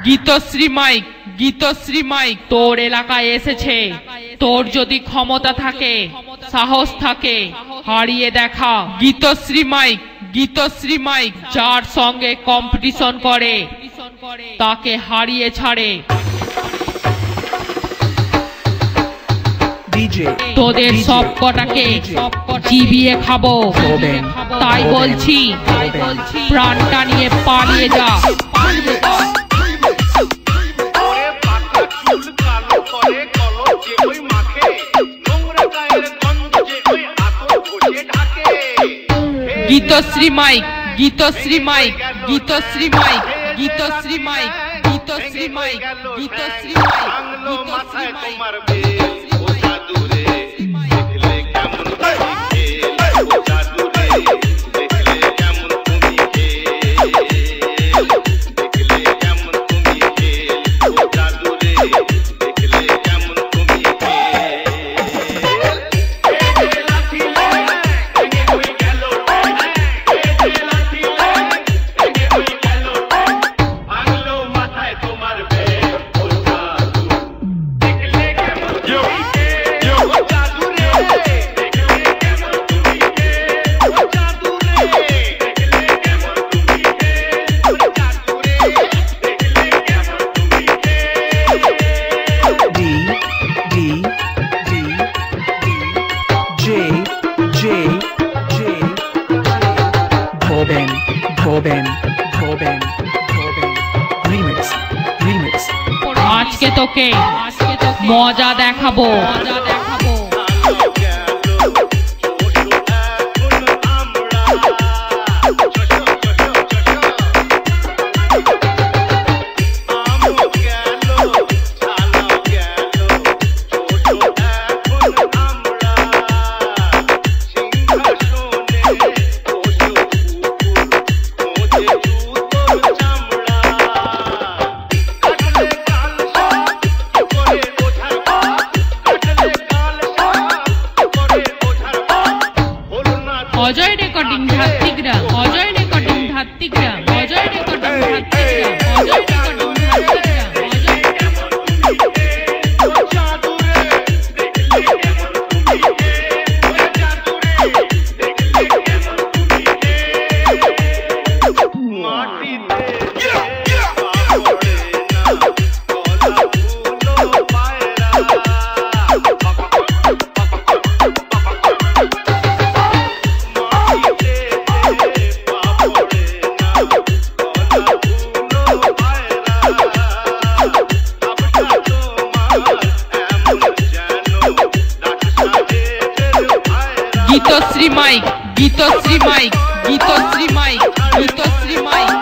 Gitashree mike, Geetashree mic তোর এলাকায় এসেছে। তোর যদি ক্ষমতা থাকে, সাহস থাকে, হারিয়ে দেখা। গীতশ্রী মাইক, গীতশ্রী মাইক যার সঙ্গে কম্পিটিশন করে তাকে হারিয়ে ছাড়ে। তোদের সব কটাকে চিবিয়ে খাবো। তাই বলছি প্রাণটা নিয়ে পালিয়ে যা। Geetashree mike, Geetashree mike, Geetashree mike, Geetashree mike, Geetashree mike, Geetashree mike. আজকে তোকে মজা দেখাবো। Ajay recording Dhatrigram, Ajay recording Dhatrigram, Ajay recording Dhatrigram, Ajay recording Dhatrigram, Geetashree mike, Geetashree mike, Geetashree mike, Geetashree mic.